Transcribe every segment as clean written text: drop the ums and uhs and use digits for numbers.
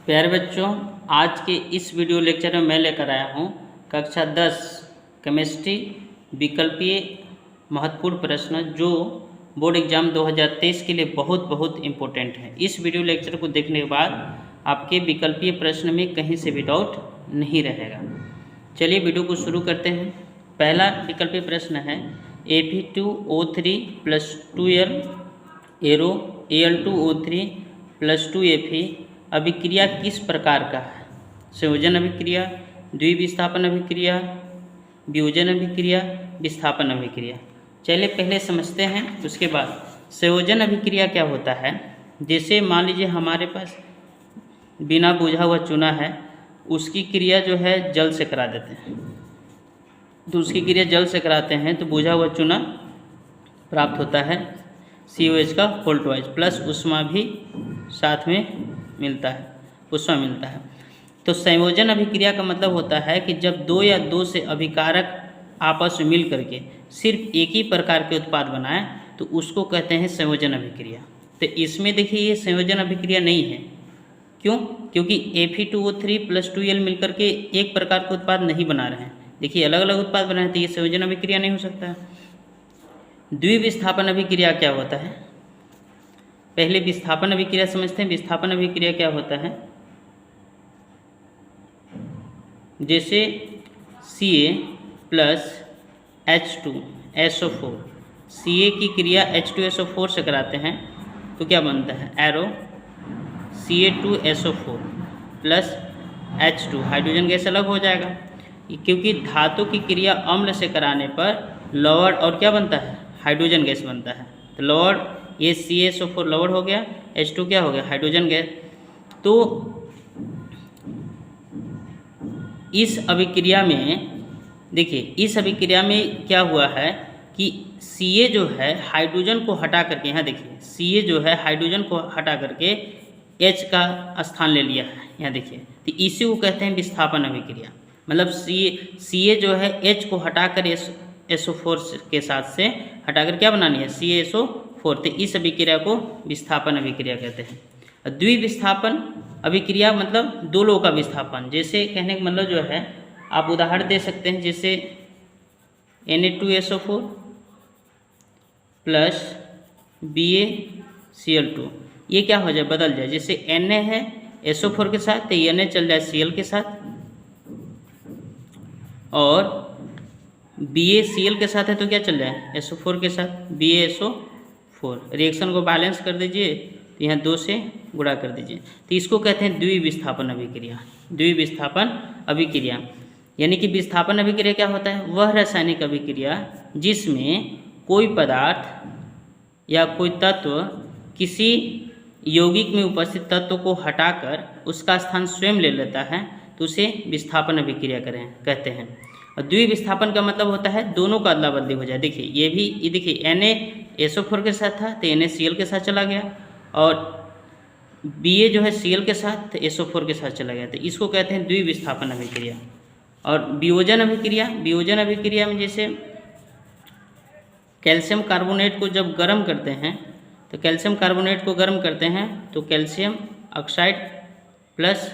प्यारे बच्चों, आज के इस वीडियो लेक्चर में मैं लेकर आया हूँ कक्षा 10 केमिस्ट्री विकल्पीय महत्वपूर्ण प्रश्न जो बोर्ड एग्जाम 2023 के लिए बहुत इम्पोर्टेंट है। इस वीडियो लेक्चर को देखने के बाद आपके विकल्पीय प्रश्न में कहीं से भी डाउट नहीं रहेगा। चलिए वीडियो को शुरू करते हैं। पहला विकल्पीय प्रश्न है Fe2O3 + 2L arrow Al2O3 + 2Fe अभिक्रिया किस प्रकार का है? संयोजन अभिक्रिया, द्विविस्थापन अभिक्रिया, वियोजन अभिक्रिया, विस्थापन अभिक्रिया। चलिए पहले समझते हैं, उसके बाद संयोजन अभिक्रिया क्या होता है। जैसे मान लीजिए हमारे पास बिना बुझा हुआ चूना है, उसकी क्रिया जो है जल से करा देते हैं, तो उसकी क्रिया जल से कराते हैं तो बुझा हुआ चूना प्राप्त होता है COH का वोल्टवाइज प्लस उष्मा भी साथ में मिलता है, उष्मा मिलता है। तो संयोजन अभिक्रिया का मतलब होता है कि जब दो या दो से अभिकारक आपस में मिल करके सिर्फ एक ही प्रकार के उत्पाद बनाएं तो उसको कहते हैं संयोजन अभिक्रिया। तो इसमें देखिए ये संयोजन अभिक्रिया नहीं है। क्यों? क्योंकि Fe2O3 + 2L मिलकर के एक प्रकार के उत्पाद नहीं बना रहे हैं। देखिए अलग अलग उत्पाद बना रहे हैं तो ये संयोजन अभिक्रिया नहीं हो सकता है। द्विविस्थापन अभिक्रिया क्या होता है? पहले विस्थापन अभिक्रिया समझते हैं। विस्थापन अभिक्रिया क्या होता है? जैसे Ca + H2SO4, Ca की क्रिया H2SO4 से कराते हैं तो क्या बनता है? Arrow Ca2SO4 + H2, hydrogen gas अलग हो जाएगा क्योंकि धातु की क्रिया अम्ल से कराने पर लवण और क्या बनता है? हाइड्रोजन गैस बनता है। तो लवण ये CaSO4 लवण हो गया, H2 क्या हो गया? Hydrogen gas. तो इस अभिक्रिया में देखिए, इस अभिक्रिया में क्या हुआ है कि Ca जो है हाइड्रोजन को हटा करके, यहाँ देखिए Ca जो है हाइड्रोजन को हटा करके H का स्थान ले लिया है, यहाँ देखिए। तो इसी को कहते हैं विस्थापन अभिक्रिया। मतलब Ca जो है H को हटाकर SO4 के साथ से हटाकर क्या बनानी है? CaSO4। तो इस अभिक्रिया को विस्थापन अभिक्रिया कहते हैं। द्विविस्थापन अभिक्रिया मतलब दो लोगों का विस्थापन। जैसे कहने का मतलब जो है, आप उदाहरण दे सकते हैं, जैसे Na2SO4 + BaCl2, ये क्या हो जाए? बदल जाए। जैसे Na है SO4 के साथ तो Na चल जाए Cl के साथ, और BaCl के साथ है तो क्या चल जाए? SO4 के साथ BaSO4। रिएक्शन को बैलेंस कर दीजिए तो यहाँ 2 से गुणा कर दीजिए। तो इसको कहते हैं द्विविस्थापन अभिक्रिया। द्विविस्थापन अभिक्रिया यानी कि विस्थापन अभिक्रिया क्या होता है? वह रासायनिक अभिक्रिया जिसमें कोई पदार्थ या कोई तत्व किसी यौगिक में उपस्थित तत्व को हटाकर उसका स्थान स्वयं ले लेता है तो उसे विस्थापन अभिक्रिया कहते हैं। और द्विविस्थापन का मतलब होता है दोनों का अदला बदली हो जाए। देखिए ये देखिए Na SO4 के साथ था तो NaCl के साथ चला गया, और Ba जो है Cl के साथ तो SO4 के साथ चला गया। तो इसको कहते हैं द्विविस्थापन अभिक्रिया। और वियोजन अभिक्रिया में जैसे कैल्शियम कार्बोनेट को जब गर्म करते हैं तो कैल्शियम कार्बोनेट को गर्म करते हैं तो calcium oxide plus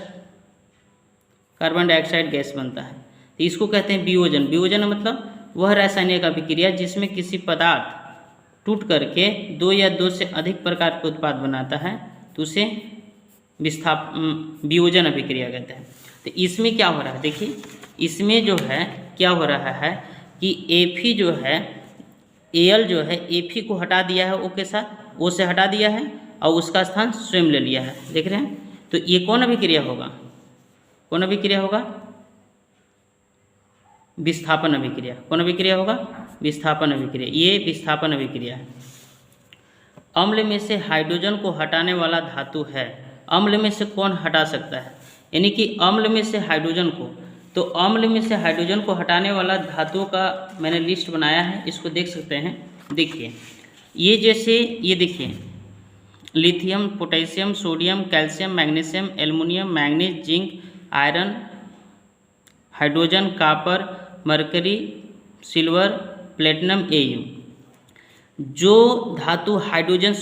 carbon dioxide gas बनता है। तो इसको कहते हैं वियोजन। वियोजन मतलब वह रासायनिक अभिक्रिया जिसमें किसी पदार्थ टूट करके दो या दो से अधिक प्रकार के उत्पाद बनाता है तो उसे वियोजन अभिक्रिया कहते हैं। तो इसमें क्या हो रहा है? देखिए इसमें जो है क्या हो रहा है कि Fe जो है, Al जो है Fe को हटा दिया है O के साथ, O से हटा दिया है और उसका स्थान स्वयं ले लिया है। देख रहे हैं? तो ये कौन अभिक्रिया होगा? कौन अभिक्रिया होगा? विस्थापन अभिक्रिया। कौन अभिक्रिया होगा? विस्थापन अभिक्रिया। ये विस्थापन अभिक्रिया है। अम्ल में से हाइड्रोजन को हटाने वाला धातु है। अम्ल में से कौन हटा सकता है? यानी कि अम्ल में से हाइड्रोजन को, तो अम्ल में से हाइड्रोजन को हटाने वाला धातुओं का मैंने लिस्ट बनाया है, इसको देख सकते हैं। देखिए ये जैसे ये देखिए lithium, potassium, sodium, calcium, magnesium, aluminium, manganese, zinc, iron, hydrogen, copper, mercury, silver, platinum, Au। जो धातु हाइड्रोजन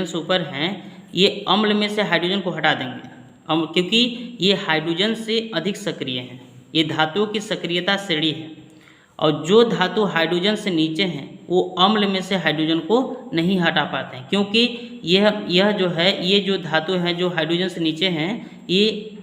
सुपर है, ये अम्ल में से हाइड्रोजन को हटा देंगे, क्योंकि ये हाइड्रोजन से अधिक सक्रिय हैं। ये धातुओं की सक्रियता श्रेणी है, और जो धातु हाइड्रोजन से नीचे हैं वो अम्ल में से हाइड्रोजन को नहीं हटा पाते हैं, क्योंकि यह जो है, ये जो धातु हैं जो हाइड्रोजन से नीचे हैं ये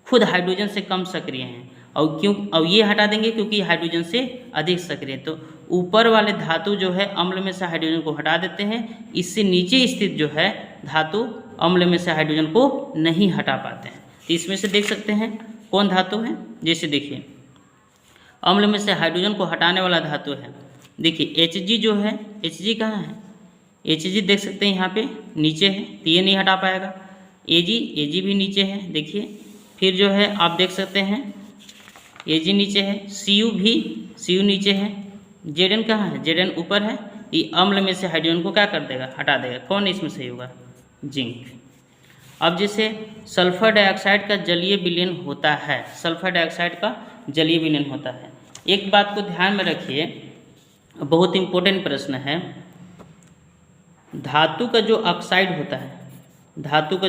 खुद हाइड्रोजन से कम सक्रिय हैं, और ये हटा देंगे क्योंकि हाइड्रोजन से अधिक सक्रिय। तो ऊपर वाले धातु जो है अम्ल में से हाइड्रोजन को हटा देते हैं, इससे नीचे स्थित जो है धातु अम्ल में से हाइड्रोजन को नहीं हटा पाते हैं। तो इसमें से देख सकते हैं कौन धातु है। जैसे देखिए अम्ल में से हाइड्रोजन को हटाने वाला धातु है, देखिए Hg जो है, Hg कहाँ है, Hg देख सकते हैं यहाँ पे नीचे है, तो ये नहीं हटा पाएगा। Ag भी नीचे है, देखिए फिर जो है आप देख सकते हैं Ag नीचे है, Cu नीचे है, Zn कहाँ है, Zn ऊपर है। ये अम्ल में से हाइड्रोजन को क्या कर देगा, हटा देगा। कौन इसमें सही होगा, जिंक। अब जैसे सल्फर डाइऑक्साइड का जलीय विलयन होता है, सल्फर डाइऑक्साइड का जलीय विलयन होता है। एक बात को ध्यान में रखिए, बहुत इंपॉर्टेंट प्रश्न है। धातु का जो ऑक्साइड होता है, धातु का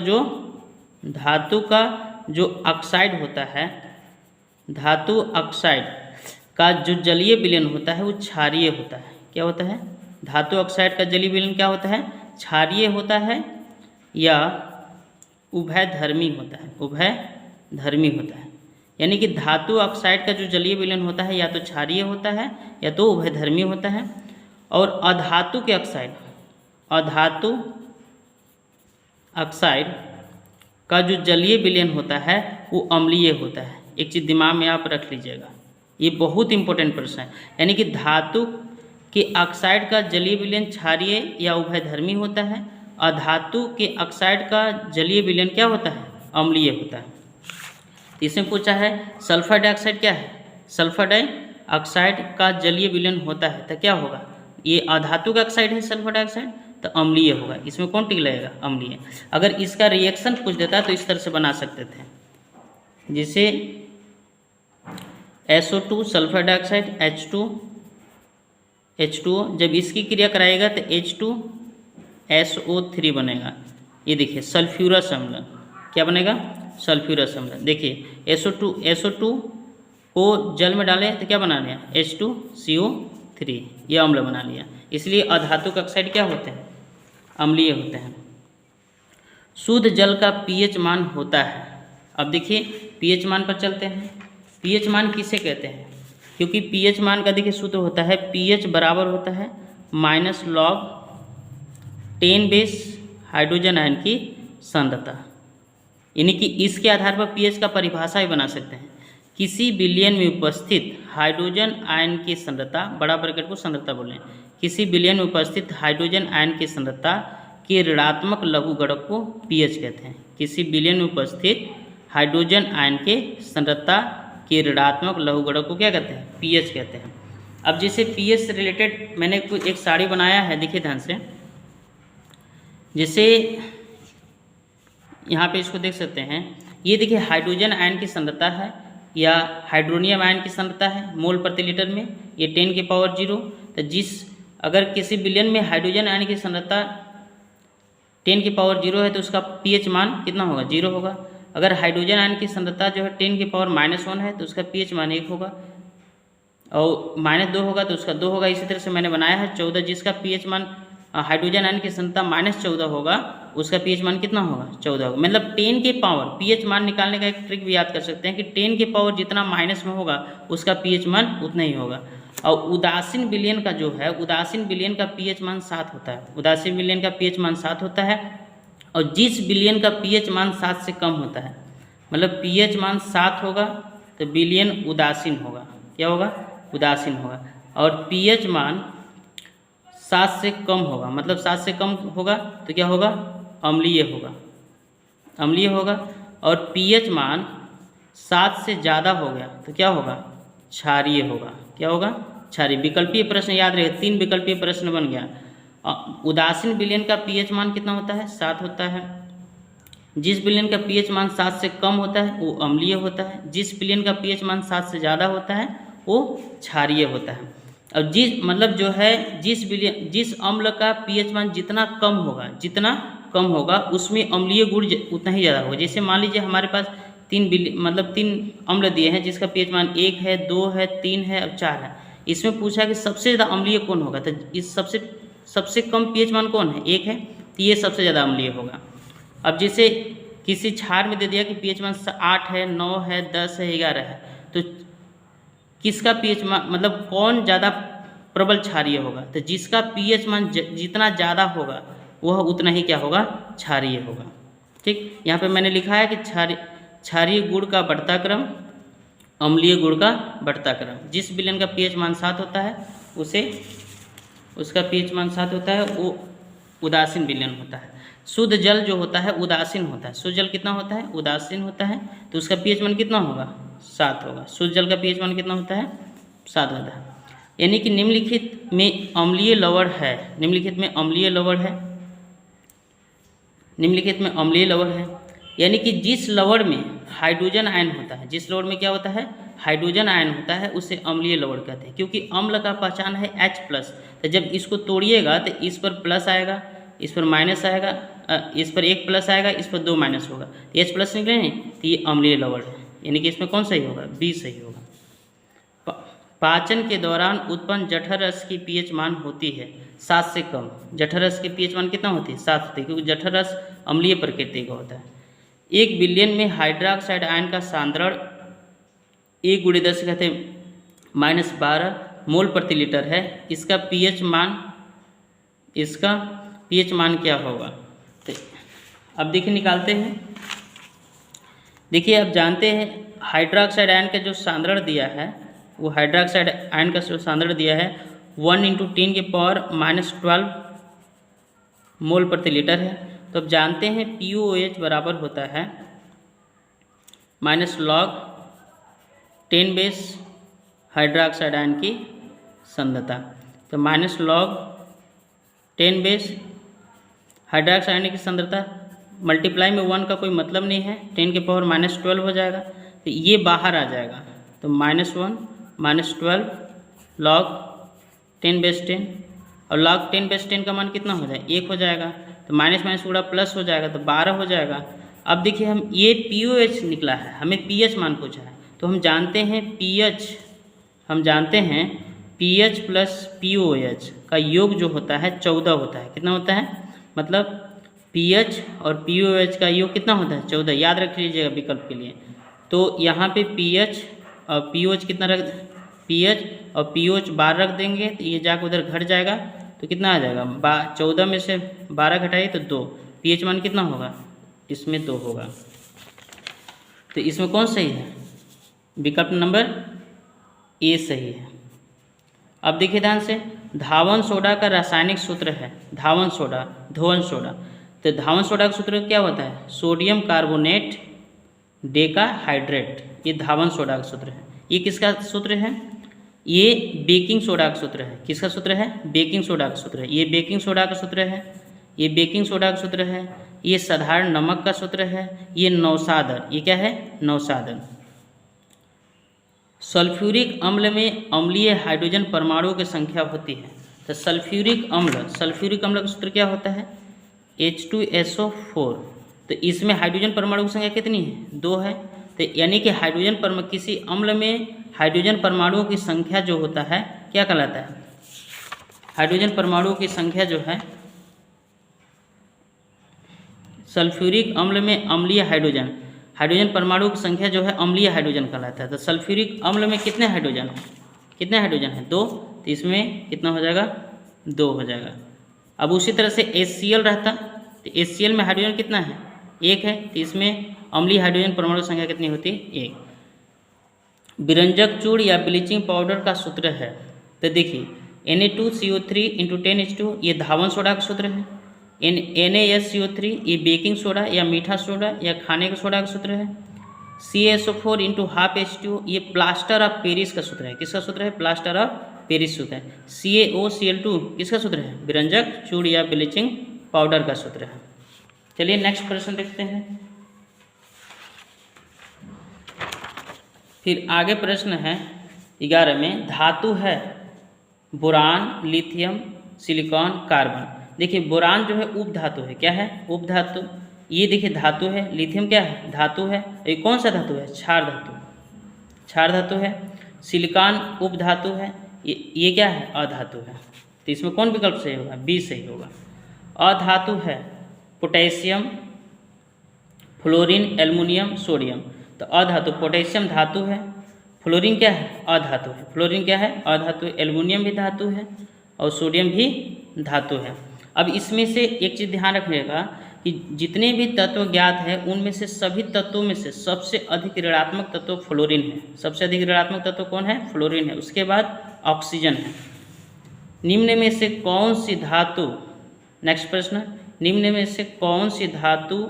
जो ऑक्साइड होता है, धातु ऑक्साइड का जो जलीय विलयन होता है वो क्षारीय होता है। क्या होता है, धातु ऑक्साइड का जलीय विलयन क्या होता है, क्षारीय होता है या उभयधर्मी होता है, उभयधर्मी होता है। यानी कि धातु ऑक्साइड का जो जलीय विलयन होता है या तो क्षारीय होता है या तो उभयधर्मी होता है। और अधातु के ऑक्साइड, अधातु ऑक्साइड का जो जलीय विलयन होता है वो अम्लीय होता है। एक चीज़ दिमाग में आप रख लीजिएगा, ये बहुत इंपॉर्टेंट प्रश्न है। यानी कि धातु के ऑक्साइड का जलीय विलयन क्षारीय या उभयधर्मी होता है, अधातु के ऑक्साइड का जलीय विलयन क्या होता है, अम्लीय होता है। इसमें पूछा है सल्फर डाइऑक्साइड क्या है, सल्फर डाइऑक्साइड का जलीय विलयन होता है तो क्या होगा, ये अधातु का ऑक्साइड है सल्फर डाइऑक्साइड, तो अम्लीय होगा। इसमें कौन टिक लगेगा, अम्लीय। अगर इसका रिएक्शन पूछ देता तो इस तरह से बना सकते थे, जैसे SO2 सल्फर डाइऑक्साइड H2O, जब इसकी क्रिया कराएगा तो H2SO3 बनेगा। ये देखिए सल्फ्यूरस अम्ल, क्या बनेगा, सल्फ्यूरस अम्ल। देखिए SO2 को जल में डालें तो क्या बना लिया, H2CO3, ये अम्ल बना लिया। इसलिए अधातु का ऑक्साइड क्या होते हैं, अम्लीय होते हैं। शुद्ध जल का pH मान होता है। अब देखिए pH मान पर चलते हैं। pH मान किसे कहते हैं, क्योंकि pH मान का देखिए सूत्र होता है pH बराबर होता है -log10 हाइड्रोजन आयन की सांद्रता। यानी कि इसके आधार पर pH का परिभाषा भी बना सकते हैं। किसी विलयन में उपस्थित हाइड्रोजन आयन की सांद्रता, बड़ा ब्रैकेट को सांद्रता बोलें, किसी विलयन में उपस्थित हाइड्रोजन आयन की सांद्रता के ऋणात्मक लघुगणक को pH कहते हैं। किसी विलयन में उपस्थित हाइड्रोजन आयन के सांद्रता के ऋणात्मक लघुगणक को क्या कहते हैं, pH कहते हैं। अब जैसे pH से रिलेटेड मैंने कुछ एक साड़ी बनाया है, देखिए ध्यान से। जैसे यहाँ पे इसको देख सकते हैं, ये देखिए हाइड्रोजन आयन की सांद्रता है या हाइड्रोनियम आयन की सांद्रता है मोल प्रति लीटर में, ये 10⁻�0। तो अगर किसी विलयन में हाइड्रोजन आयन की सांद्रता 10⁻�0 है तो उसका pH मान कितना होगा, 0 होगा। अगर हाइड्रोजन आयन की सांद्रता जो है 10⁻⁻1 है तो उसका pH मान 1 होगा, और -2 होगा तो उसका 2 होगा। इसी तरह से मैंने बनाया है 14, जिसका pH मान हाइड्रोजन आयन की सांद्रता -14 होगा, उसका pH मान कितना होगा, 14 होगा। मतलब 10 के पावर pH मान निकालने का एक ट्रिक भी याद कर सकते हैं कि 10 के पावर जितना माइनस में होगा उसका pH मान उतना ही होगा। और उदासीन विलयन का जो है, उदासीन विलयन का pH मान 7 होता है। उदासीन विलयन का pH मान 7 होता है, और जिस विलयन का pH मान 7 से कम होता है, मतलब pH मान 7 होगा तो विलयन उदासीन होगा। क्या होगा, उदासीन होगा। और pH मान 7 से कम होगा, मतलब 7 से कम होगा तो क्या होगा, अम्लीय होगा, अम्लीय होगा। और pH मान 7 से ज़्यादा हो गया तो क्या होगा, क्षारीय होगा। क्या होगा, क्षारीय। विकल्पीय प्रश्न याद रहे, 3 विकल्पीय प्रश्न बन गया। उदासीन विलयन का pH मान कितना होता है, 7 होता है। जिस विलयन का pH मान 7 से कम होता है वो अम्लीय होता है। जिस विलयन का pH मान 7 से ज़्यादा होता है वो क्षारीय होता है। और जिस मतलब जो है जिस अम्ल का pH मान जितना कम होगा, जितना कम होगा उसमें अम्लीय गुण उतना ही ज़्यादा होगा। जैसे मान लीजिए हमारे पास 3 अम्ल दिए हैं जिसका पीएच मान 1 है, 2 है, 3 है और 4 है। इसमें पूछा कि सबसे ज़्यादा अम्लीय कौन होगा, तो इस सबसे कम पीएच मान कौन है, 1 है, तो ये सबसे ज़्यादा अम्लीय होगा। अब जैसे किसी क्षार में दे दिया कि पीएच मान 8 है, 9 है, 10 है, 11 है, तो किसका पीएच मान मतलब कौन ज़्यादा प्रबल क्षारीय होगा, तो जिसका पीएच मान जितना ज़्यादा होगा वह उतना ही क्या होगा, क्षारीय होगा। ठीक, यहाँ पे मैंने लिखा है कि क्षारीय गुण का बढ़ता क्रम, अम्लीय गुण का बढ़ता क्रम। जिस विलयन का पीएच मान 7 होता है उसका पीएच मान 7 होता है, वो उदासीन विलयन होता है। शुद्ध जल जो होता है उदासीन होता है। शुद्ध जल कितना होता है, उदासीन होता है, तो उसका पीएच मान कितना होगा, 7 होगा। शुद्ध जल का पीएच मान कितना होता है, 7 होता है। यानी कि निम्नलिखित में अम्लीय लवण है, निम्नलिखित में अम्लीय लवण है, यानी कि जिस लवण में हाइड्रोजन आयन होता है, जिस लवण में क्या होता है, हाइड्रोजन आयन होता है, उसे अम्लीय लवण कहते हैं। क्योंकि अम्ल का पहचान है H+, तो जब इसको तोड़िएगा तो इस पर प्लस आएगा, इस पर माइनस आएगा, इस पर 1 प्लस आएगा, इस पर 2 माइनस होगा, तो H+ निकले नहीं, तो ये अम्लीय लवण है। यानी कि इसमें कौन सही होगा, B सही होगा। पाचन के दौरान उत्पन्न जठर रस की पीएच मान होती है 7 से कम। जठर रस की पीएच मान कितना होती है, 7 होती है, क्योंकि जठर रस अम्लीय प्रकृति का होता है। 1 बिलियन में हाइड्रोक्साइड आयन का सांद्रण 1 × 10⁻12 मोल प्रति लीटर है। इसका पीएच मान क्या होगा, तो अब देखिए निकालते हैं। देखिए अब जानते हैं हाइड्रोक्साइड आयन का जो सांद्रण दिया है, वो हाइड्रोक्साइड आयन का जो सांद्रण दिया है 1 × 10⁻12 मोल प्रति लीटर है। तो अब जानते हैं POH बराबर होता है -log 10 हाइड्रोक्साइड आयन की सांद्रता। तो -log 10 हाइड्रोक्साइड आयन की सांद्रता मल्टीप्लाई में 1 का कोई मतलब नहीं है, 10⁻12 हो जाएगा, तो ये बाहर आ जाएगा। तो -1 -12 log 10/10, और log 10/10 का मान कितना हो जाएगा, 1 हो जाएगा, तो माइनस माइनस पूरा प्लस हो जाएगा, तो 12 हो जाएगा। अब देखिए हम ये POH निकला है, हमें pH मान पूछा है, तो हम जानते हैं pH प्लस POH का योग जो होता है 14 होता है। कितना होता है, मतलब pH और POH का योग कितना होता है, 14। याद रख लीजिएगा विकल्प के लिए। तो यहाँ पे pH और POH कितना pH और POH 12 रख देंगे, तो ये जाकर उधर घट जाएगा, तो कितना आ जाएगा, 14 में से 12 घटाइए तो 2। pH मान कितना होगा, इसमें 2 होगा। तो इसमें कौन सही है, विकल्प नंबर A सही है। अब देखिए ध्यान से, धावन सोडा का रासायनिक सूत्र है, धोवन सोडा, तो धावन सोडा का सूत्र क्या होता है, सोडियम कार्बोनेट डेकाहाइड्रेट, ये धावन सोडा का सूत्र है। ये किसका सूत्र है, ये बेकिंग सोडा का सूत्र है। किसका सूत्र है, बेकिंग सोडा का सूत्र है। ये बेकिंग सोडा का सूत्र है, ये बेकिंग सोडा का सूत्र है, ये साधारण नमक का सूत्र है, ये नौसादर, ये क्या है, नौसादर। सल्फ्यूरिक अम्ल में अम्लीय हाइड्रोजन परमाणुओं की संख्या होती है। तो सल्फ्यूरिक अम्ल का सूत्र क्या होता है, H2SO4। तो इसमें हाइड्रोजन परमाणु की संख्या कितनी है, 2 है। तो यानी कि किसी अम्ल में हाइड्रोजन परमाणुओं की संख्या जो होता है क्या कहलाता है, हाइड्रोजन परमाणुओं की संख्या जो है, सल्फ्यूरिक अम्ल में अम्लीय हाइड्रोजन परमाणु की संख्या जो है अम्लीय हाइड्रोजन कहलाता है। तो सल्फ्यूरिक अम्ल में कितने हाइड्रोजन है, 2, तो इसमें कितना हो जाएगा, 2 हो जाएगा। अब उसी तरह से HCl रहता, तो HCl में हाइड्रोजन कितना है, 1 है, तो इसमें अम्लीय हाइड्रोजन परमाणु संख्या कितनी होती है, 1। विरंजक चूर्ण या ब्लीचिंग पाउडर का सूत्र है, तो देखिए Na2CO3 × 10H2 ये धावन सोडा का सूत्र है। NaSCO3 ये बेकिंग सोडा या मीठा सोडा या खाने का सोडा का सूत्र है। CaSO4 × 12H2 ये प्लास्टर ऑफ पेरिस का सूत्र है। किसका सूत्र है, प्लास्टर ऑफ पेरिस सूत्र है। CaOCl2 किसका सूत्र है, विरंजक चूर्ण या ब्लीचिंग पाउडर का सूत्र है। चलिए नेक्स्ट प्रश्न देखते हैं। फिर आगे प्रश्न है 11 में, धातु है बोरान, लिथियम, सिलिकॉन, कार्बन। देखिए बोरान जो है उपधातु है, क्या है उपधातु। ये देखिए धातु है, लिथियम क्या है धातु है। ये कौन सा धातु है क्षार धातु, क्षार धातु है। सिलिकॉन उपधातु है, ये क्या है अधातु है। तो इसमें कौन विकल्प सही होगा, बी सही होगा। अधातु है पोटेशियम, फ्लोरीन, एल्युमिनियम, सोडियम। तो अधातु पोटेशियम धातु है, फ्लोरीन क्या है अधातु है, फ्लोरीन क्या है अधातु, एल्युमिनियम भी धातु है और सोडियम भी धातु है। अब इसमें से एक चीज़ ध्यान रखिएगा कि जितने भी तत्व ज्ञात हैं उनमें से सभी तत्वों में से सबसे अधिक ऋणात्मक तत्व फ्लोरीन है। सबसे अधिक ऋणात्मक तत्व कौन है फ्लोरीन है, उसके बाद ऑक्सीजन है। निम्न में से कौन सी धातु, नेक्स्ट प्रश्न, निम्न में से कौन सी धातु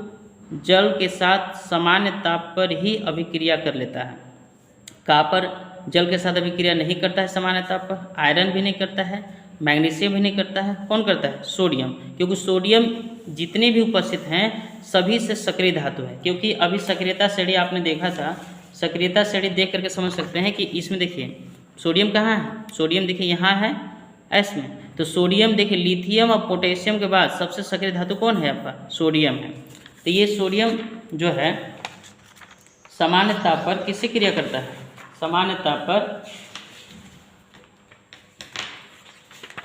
जल के साथ सामान्य ताप पर ही अभिक्रिया कर लेता है। कॉपर जल के साथ अभिक्रिया नहीं करता है सामान्य ताप पर, आयरन भी नहीं करता है, मैग्नीशियम भी नहीं करता है, कौन करता है सोडियम। क्योंकि सोडियम जितने भी उपस्थित हैं सभी से सक्रिय धातु है। क्योंकि अभी सक्रियता श्रेणी आपने देखा था, सक्रियता श्रेणी देख करके समझ सकते हैं कि इसमें देखिए सोडियम कहाँ है, सोडियम देखिए यहाँ है एस में। तो सोडियम देखिए लिथियम और पोटेशियम के बाद सबसे सक्रिय धातु कौन है आपका सोडियम है। तो ये सोडियम जो है सामान्य ताप पर किससे क्रिया करता है, सामान्य ताप पर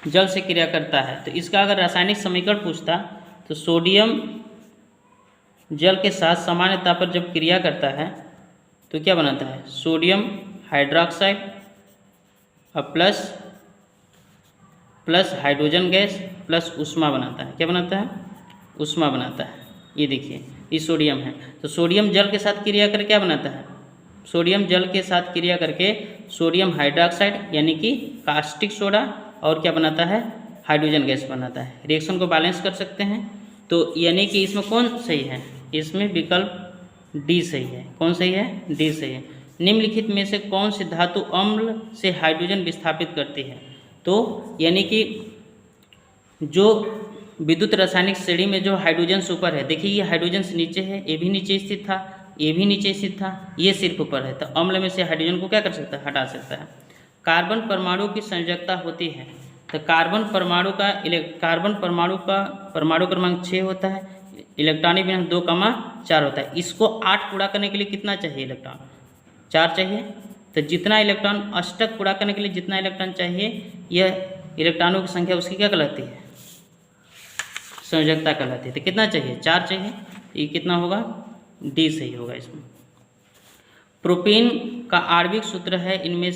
जल से क्रिया करता है। तो इसका अगर रासायनिक समीकरण पूछता तो सोडियम जल के साथ सामान्य ताप पर जब क्रिया करता है तो क्या बनाता है सोडियम हाइड्रोक्साइड और प्लस हाइड्रोजन गैस प्लस उष्मा बनाता है। क्या बनाता है उष्मा बनाता है। ये देखिए ये सोडियम है। तो सोडियम जल के साथ क्रिया करके क्या बनाता है, सोडियम जल के साथ क्रिया करके सोडियम हाइड्रोक्साइड यानी कि कास्टिक सोडा और क्या बनाता है हाइड्रोजन गैस बनाता है। रिएक्शन को बैलेंस कर सकते हैं। तो यानी कि इसमें कौन सही है, इसमें विकल्प डी सही है। कौन सही है, डी सही है। निम्नलिखित में से कौन सी धातु अम्ल से हाइड्रोजन विस्थापित करती है। तो यानी कि जो विद्युत रासायनिक श्रेणी में जो हाइड्रोजन से ऊपर है, देखिए ये हाइड्रोजन से नीचे है, ये भी नीचे स्थित था, ये भी नीचे स्थित था, ये सिर्फ ऊपर है। तो अम्ल में से हाइड्रोजन को क्या कर सकता है हटा सकता है। कार्बन परमाणु की संयोजकता होती है। तो कार्बन परमाणु का परमाणु क्रमांक 6 होता है, इलेक्ट्रॉनिक विन्यास 2,4 होता है। इसको 8 पूरा करने के लिए कितना चाहिए इलेक्ट्रॉन 4 चाहिए। तो जितना इलेक्ट्रॉन अष्टक पूरा करने के लिए जितना इलेक्ट्रॉन चाहिए यह इलेक्ट्रॉनों की संख्या उसकी क्या कहलाती है संयोजकता कहलाती है। तो कितना चाहिए 4 चाहिए। ये कितना होगा डी सही होगा इसमें। प्रोपेन का आणविक सूत्र है इनमें,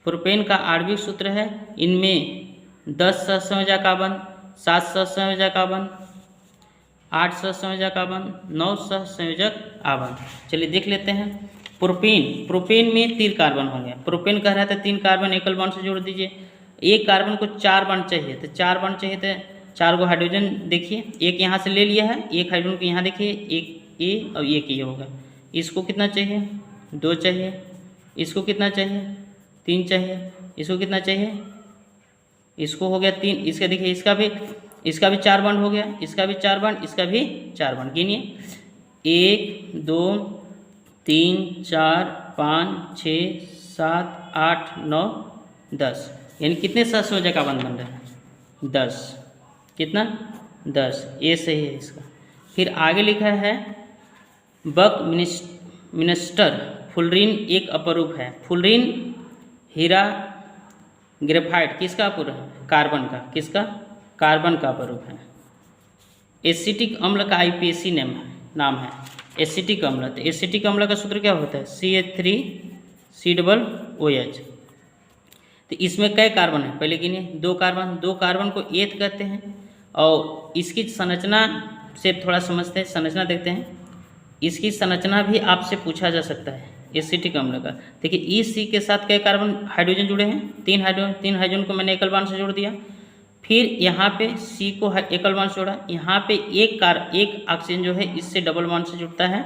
प्रोपेन का आणविक सूत्र है इनमें 10 सहसंयोजक कार्बन, 7 सहसंयोजक कार्बन, 8 सहसंयोजक कार्बन, 9 सहसंयोजक कार्बन। चलिए देख लेते हैं। प्रोपेन में 3 कार्बन होंगे। प्रोपेन कह रहा था 3 कार्बन एकल बॉन्ड से जोड़ दीजिए। एक कार्बन को 4 बॉन्ड चाहिए, तो 4 बॉन्ड चाहिए तो 4 को हाइड्रोजन देखिए, एक यहाँ से ले लिया है, एक हाइड्रोजन को यहाँ देखिए, एक ए और एक ये होगा। इसको कितना चाहिए 2 चाहिए, इसको कितना चाहिए 3 चाहिए, इसको कितना चाहिए, इसको हो गया 3, इसका देखिए इसका भी 4 बॉन्ड हो गया, इसका भी 4 बॉन्ड, इसका भी 4 बॉन्ड। गिनिए 1 2 3 4 5 6 7 8 9 10, यानी कितने सहसंयोजक का बंधन बन रहा है 10। कितना 10, ये सही है इसका। फिर आगे लिखा है बक मिनिस्टर फुलरीन एक अपरूप है। फुलरीन हीरा ग्रेफाइट किसका अपरूप है कार्बन का, किसका कार्बन का अपरूप है। एसिटिक अम्ल का आईपीएसी नाम है एसिटिक अम्ल। तो एसिटिक अम्ल का सूत्र क्या होता है CH3COOH। तो इसमें कई कार्बन है पहले गिनिए 2 कार्बन, 2 कार्बन को एथ कहते हैं। और इसकी संरचना से थोड़ा समझते हैं, संरचना देखते हैं। इसकी संरचना भी आपसे पूछा जा सकता है एसिटिक अम्ल का। देखिए EC के साथ कई कार्बन हाइड्रोजन जुड़े हैं, 3 हाइड्रोजन को मैंने एकल बॉन्ड से जोड़ दिया। फिर यहाँ पे C को एकल बॉन्ड से जोड़ा, यहाँ पे एक ऑक्सीजन जो है इससे डबल बॉन्ड से जुड़ता है।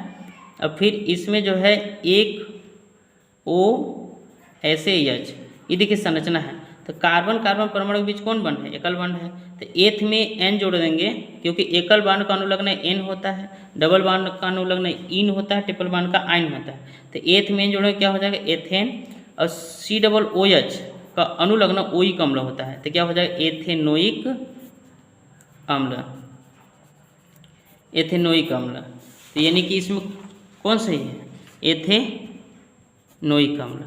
और फिर इसमें जो है एक OH, ये देखिए संरचना है। तो कार्बन परमाणु के बीच कौन बॉन्ड है एकल बॉन्ड है। तो एथ में N जोड़ देंगे क्योंकि एकल बॉन्ड का अनुलग्न N होता है, डबल बॉन्ड का अनुलग्न इन होता है, ट्रिपल बॉन्ड का आइन होता है। तो एथ में N जोड़ेंगे क्या हो जाएगा एथेन। और COOH का अनुलग्न ओइक अम्ल होता है, तो क्या हो जाएगा एथेनोइक अम्ल, एथेनोइक अम्ल। तो यानी कि इसमें कौन सही है? एथेनोइक अम्ल,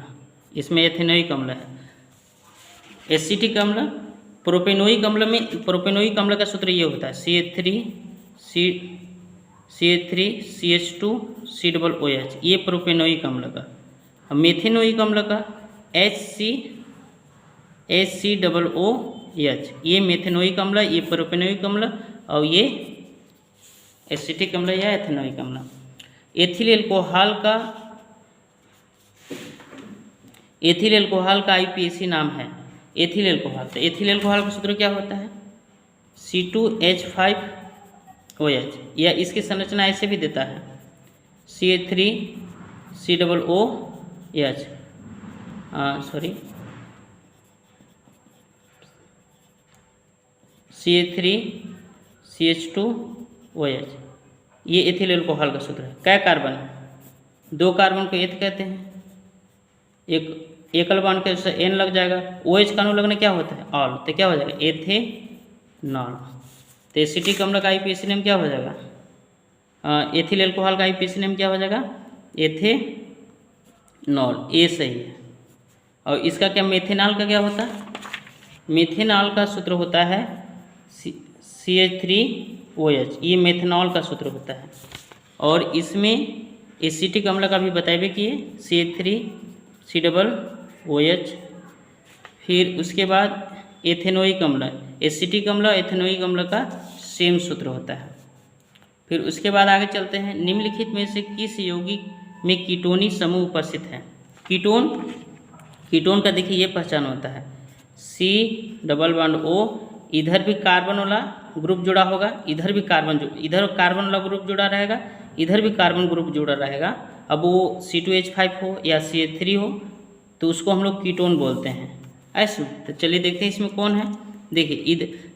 इसमें एथेनोइक अम्ल है। एसिटिक अम्ल, प्रोपेनोइक अम्ल में, प्रोपेनोइक अम्ल का सूत्र ये होता है CH3CH2COOH, ये प्रोपेनोइक अम्ल का। अब मेथेनोइक अम्ल का HCOOH, ये मेथेनोइक अम्ल, ये प्रोपेनोइक अम्ल, और ये एसिटिक अम्ल या एथेनोइक अम्ल। एथिल एल्कोहल का IPAC नाम है एथिल एल्कोहल। तो एथिल एल्कोहल का सूत्र क्या होता है? C2H5OH, या इसकी संरचना ऐसे भी देता है CH3COOH, CH3CH2OH, ये एथिल एल्कोहल का सूत्र है। क्या कार्बन है? 2 कार्बन को एथ कहते हैं, एक एकल बॉन्ड के उससे N लग जाएगा, OH का अणु लगने क्या होता है? ऑल, तो क्या हो जाएगा? एथेनॉल। तो एसिटिक अम्ल का IPAC नेम क्या हो जाएगा? एथिल एल्कोहल का IPAC नेम क्या हो जाएगा? एथेनॉल, ए सही है। और इसका क्या, मेथेनॉल का क्या होता है? मेथेनॉल का सूत्र होता है CH3OH, ये मेथेनॉल का सूत्र होता है। और इसमें एसिटिक अम्ल का भी बताइए कि CH3COOH। फिर उसके बाद एथेनोइक अम्ल, एसिटिक अम्ल एथेनोइक अम्ल का सेम सूत्र होता है। फिर उसके बाद आगे चलते हैं। निम्नलिखित में से किस यौगिक में कीटोनी समूह उपस्थित है? कीटोन का देखिए ये पहचान होता है C+O, इधर भी कार्बन वाला ग्रुप जुड़ा होगा, इधर कार्बन वाला ग्रुप जुड़ा रहेगा, इधर भी कार्बन ग्रुप जुड़ा रहेगा। अब वो C2H5 हो या CH3 हो तो उसको हम लोग कीटोन बोलते हैं, ऐसे। तो चलिए देखते हैं इसमें कौन है। देखिए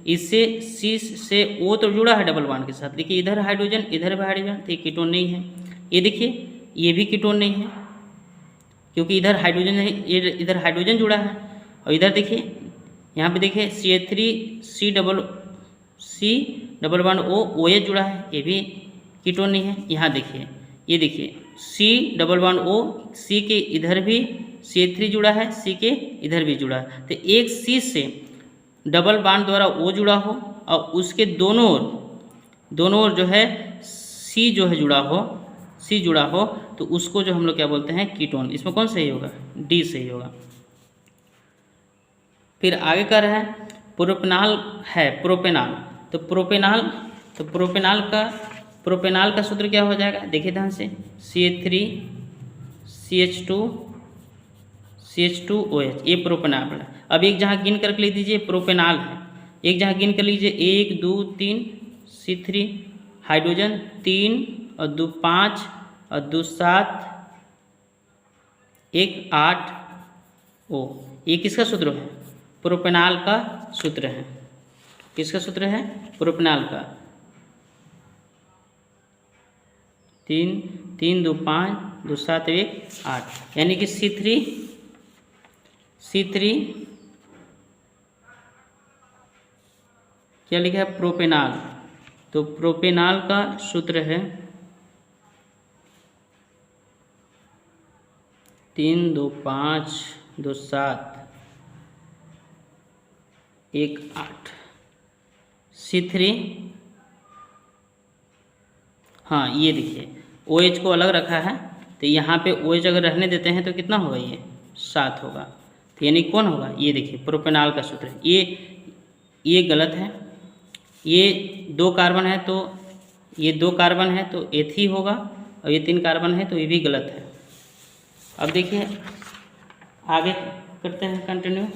इससे C से O तो जुड़ा है डबल बॉन्ड के साथ, देखिए इधर हाइड्रोजन इधर भी हाइड्रोजन, तो ये कीटोन नहीं है। ये देखिए ये भी कीटोन नहीं है, क्योंकि इधर हाइड्रोजन है, इधर हाइड्रोजन जुड़ा है। और इधर देखिए, यहाँ पे देखिए CH3C+O OH जुड़ा है, ये भी कीटोन नहीं है। यहाँ देखिए, ये देखिए C+O, C के इधर भी CH3 जुड़ा है, C के इधर भी जुड़ा है। तो एक C से डबल बॉन्ड द्वारा O जुड़ा हो और उसके दोनों ओर जो है C जो है जुड़ा हो तो उसको जो हम लोग क्या बोलते हैं? कीटोन। इसमें कौन सही होगा? डी सही होगा। फिर आगे कर रहा है प्रोपेनॉल है, प्रोपेनॉल। तो प्रोपेनॉल का सूत्र क्या हो जाएगा? देखिए ध्यान से, CH3CH2CH2OH, ये प्रोपेनॉल है। अब एक जहाँ गिन करके लिख दीजिए प्रोपेनॉल है, एक जहाँ गिन कर लीजिए 1 2 3 C3 हाइड्रोजन 3 और 2 5 और 2 7 1 8 O, ये किसका सूत्र है? प्रोपेनॉल का सूत्र है। किसका सूत्र है? प्रोपेनॉल का। 3 3 2 5 2 7 1 8, यानी कि C3 क्या लिखा है? प्रोपेनॉल। तो प्रोपेनॉल का सूत्र है 3 2 5 2 7 1 8। C3, हाँ ये देखिए OH को अलग रखा है, तो यहाँ पे OH अगर रहने देते हैं तो कितना होगा? ये 7 होगा। तो यानी कौन होगा? ये देखिए प्रोपेनॉल का सूत्र है। ये गलत है, ये 2 कार्बन है तो ये 2 कार्बन है तो एथी होगा, और ये 3 कार्बन है तो ये भी गलत है। अब देखिए आगे करते हैं कंटिन्यू।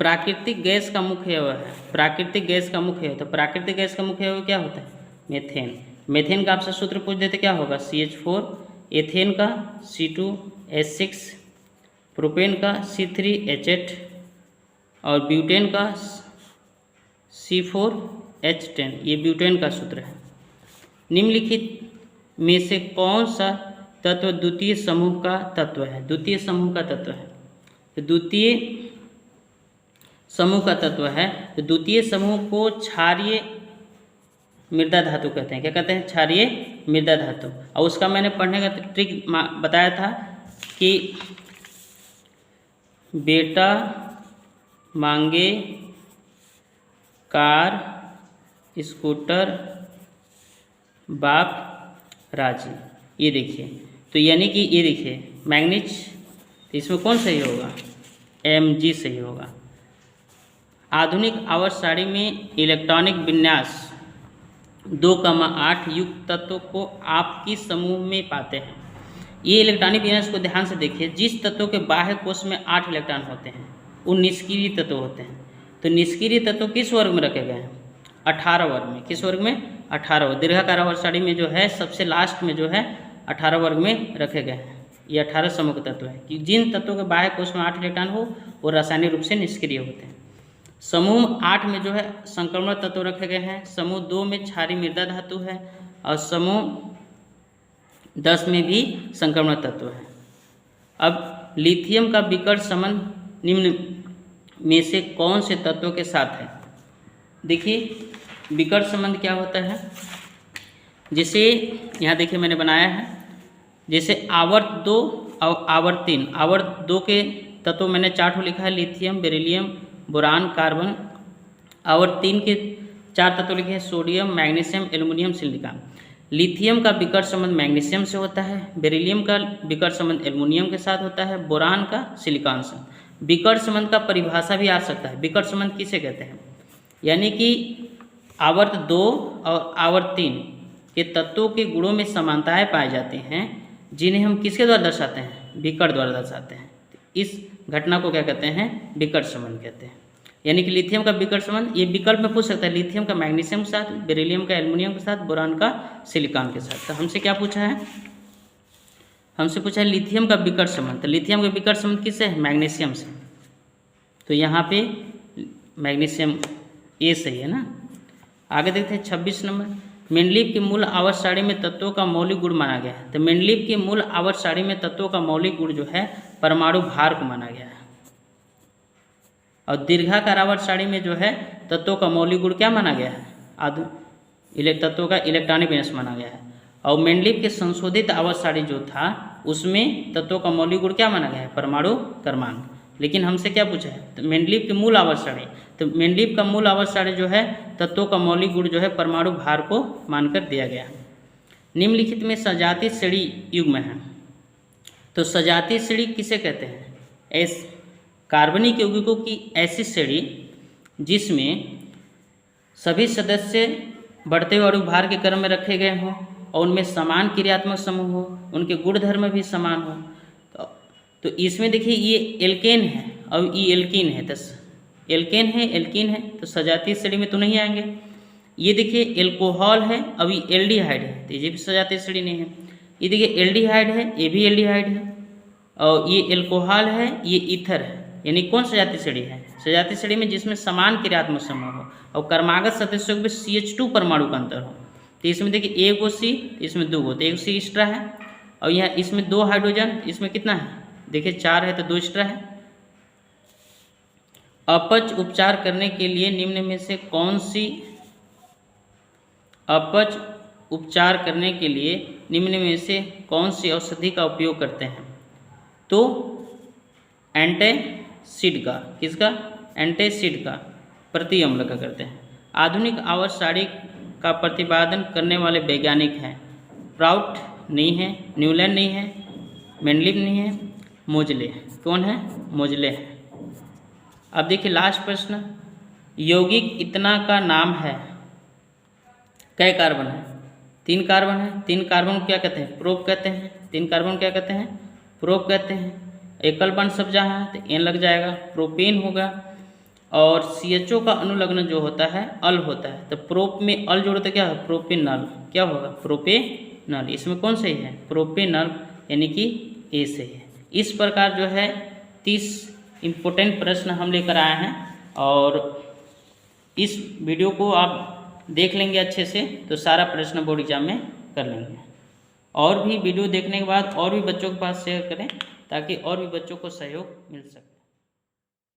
प्राकृतिक गैस का मुख्य अवयव है, प्राकृतिक गैस का मुख्य अवयव। तो प्राकृतिक गैस का मुख्य अवयव क्या होता है? मीथेन। मीथेन का आपसे सूत्र पूछ देते क्या होगा? CH4, एथेन का C2H6, प्रोपेन का C3H8 और ब्यूटेन का C4H10, ये ब्यूटेन का सूत्र है। निम्नलिखित में से कौन सा तत्व द्वितीय समूह का तत्व है? द्वितीय समूह का तत्व है। तो द्वितीय समूह का तत्व है, तो द्वितीय समूह को क्षारीय मृदा धातु कहते हैं। क्या कहते हैं? क्षारीय मृदा धातु। और उसका मैंने पढ़ने का ट्रिक बताया था कि बेटा मांगे कार स्कूटर बाप राजी। ये देखिए, तो यानी कि ये देखिए मैग्नीज, तो इसमें कौन सही होगा? Mg सही होगा। आधुनिक आवर्त सारणी में इलेक्ट्रॉनिक विन्यास 2,8 युक्त तत्वों को आपकी समूह में पाते हैं। ये इलेक्ट्रॉनिक विन्यास को ध्यान से देखिए। जिस तत्वों के बाह्य कोश में 8 इलेक्ट्रॉन होते हैं वो निष्क्रिय तत्व होते हैं। तो निष्क्रिय तत्व किस वर्ग में रखे गए हैं? 18 वर्ग में। किस वर्ग में? 18 वर्ग। दीर्घाकार आवर्त सारणी में जो है सबसे लास्ट में जो है 18 वर्ग में रखे गए हैं। ये 18 समूह तत्व है कि जिन तत्वों के बाह्य कोश में 8 इलेक्ट्रॉन हो वो रासायनिक रूप से निष्क्रिय होते हैं। समूह 8 में जो है संक्रमण तत्व रखे गए हैं। समूह 2 में क्षारीय मृदा धातु है और समूह 10 में भी संक्रमण तत्व है। अब लिथियम का विकर्ण संबंध निम्न में से कौन से तत्वों के साथ है? देखिए विकर्ण संबंध क्या होता है, जैसे यहाँ देखिए मैंने बनाया है, जैसे आवर्त 2 और आवर्त 3। आवर्त 2 के तत्व मैंने 4 लिखा है, लिथियम, बेरिलियम, बोरान, कार्बन। आवर्त 3 के 4 तत्व लिखे हैं, sodium, magnesium, aluminium, silicon. Lithium का विकर्ण संबंध मैग्नीशियम से होता है, बेरिलियम का विकर्ण संबंध एल्युमिनियम के साथ होता है, बोरान का सिलिकॉन से। विकर्ण संबंध का परिभाषा भी आ सकता है। विकर्ण संबंध किसे कहते हैं? यानी कि आवर्त 2 और आवर्त 3 के तत्वों के गुणों में समानताएं पाई जाती हैं, जिन्हें हम किसके द्वारा दर्शाते हैं? विकर्ण द्वारा दर्शाते हैं। इस घटना को क्या कहते हैं? विकर्ण संबंध कहते हैं। यानी कि लिथियम का विकर्ण संबंध, ये विकल्प में पूछ सकता है, लिथियम का मैग्नीशियम के साथ, बेरिलियम का एल्युमिनियम के साथ, बोरान का सिलिकॉन के साथ। तो हमसे क्या पूछा है? हमसे पूछा है लिथियम का विकर्ण संबंध। तो लिथियम का विकर्ण संबंध किससे है? मैग्नीशियम से। तो यहाँ पे मैग्नीशियम ए सही है ना। आगे देखते हैं 26 नंबर। मेंडलीव की मूल आवर्त सारणी में तत्वों का मौलिक गुण माना गया है। तो मेंडलीव की मूल आवर्त सारणी में तत्वों का मौलिक गुण जो है परमाणु भार को माना गया है। और दीर्घाकार आवर्त सारणी में जो है तत्वों का मौलिक गुण क्या माना गया है? तत्वों का इलेक्ट्रॉनिक विन्यास माना गया है। और मेंडलीव के संशोधित आवर्त सारणी जो था उसमें तत्वों का मौलिक गुण क्या माना गया है? परमाणु क्रमांक। लेकिन हमसे क्या पूछा है? तो मेंडलीव की मूल आवर्त सारणी, तो मेंडलीव का मूल आवर्त सारणी जो है तत्वों का मौलिक गुण जो है परमाणु भार को मानकर दिया गया है। निम्नलिखित में सजातीय श्रेणी युग्म है। तो सजातीय श्रेणी किसे कहते हैं? कार्बनिक यौगिकों की ऐसी श्रेणी जिसमें सभी सदस्य बढ़ते हुए अणु भार के क्रम में रखे गए हों और उनमें समान क्रियात्मक समूह हो, उनके गुणधर्म भी समान हो। तो इसमें देखिए ये एल्केन है और ये एल्कीन है। तो एल्केन है, एल्कीन है, तो सजातीय श्रेणी में तो नहीं आएंगे। ये देखिए एल्कोहल है और ये एल्डिहाइड है, तो ये भी सजातीय श्रेणी नहीं है। ये देखिए एल्डिहाइड है, ये भी एल्डिहाइड है, और ये एल्कोहल है, ये ईथर है। यानी कौन सजातीय श्रेणी है? सजातीय श्रेणी में जिसमें समान क्रियात्मक समूह हो और क्रमागत सदस्यों में CH2 परमाणु का अंतर हो। तो इसमें देखिए एक C, इसमें 2 तो 1 C एक्स्ट्रा है, और यहाँ इसमें 2 हाइड्रोजन, इसमें कितना है? देखिए 4 है तो 2 एक्स्ट्रा है। अपच उपचार करने के लिए निम्न में से कौन सी अपच उपचार करने के लिए निम्न में से कौन सी औषधि का उपयोग करते हैं? तो एंटासिड का, किसका? एंटासिड का, प्रति अम्ल का करते हैं। आधुनिक आवर्त सारणी का प्रतिपादन करने वाले वैज्ञानिक हैं प्राउट नहीं है, न्यूलैंड नहीं है, मेंडलीव नहीं है, मोजले। कौन है? मोजले है। अब देखिए लास्ट प्रश्न, यौगिक इतना का नाम है, कै कार्बन है? 3 कार्बन है। 3 कार्बन को क्या कहते हैं? प्रोप कहते हैं। 3 कार्बन क्या कहते हैं? प्रोप कहते हैं। एकल बंध सब जहाँ है तो N लग जाएगा, प्रोपेन होगा। और CHO का अनुलग्न जो होता है अल होता है, तो प्रोप में अल जोड़ो तो क्या है? प्रोपेनल। क्या होगा? प्रोपेनल। इसमें कौन सही है? प्रोपेनल, यानी कि ए सही है। इस प्रकार जो है 30 इम्पोर्टेंट प्रश्न हम लेकर आए हैं, और इस वीडियो को आप देख लेंगे अच्छे से तो सारा प्रश्न बोर्ड एग्जाम में कर लेंगे। और भी वीडियो देखने के बाद और भी बच्चों के पास शेयर करें ताकि और भी बच्चों को सहयोग मिल सके।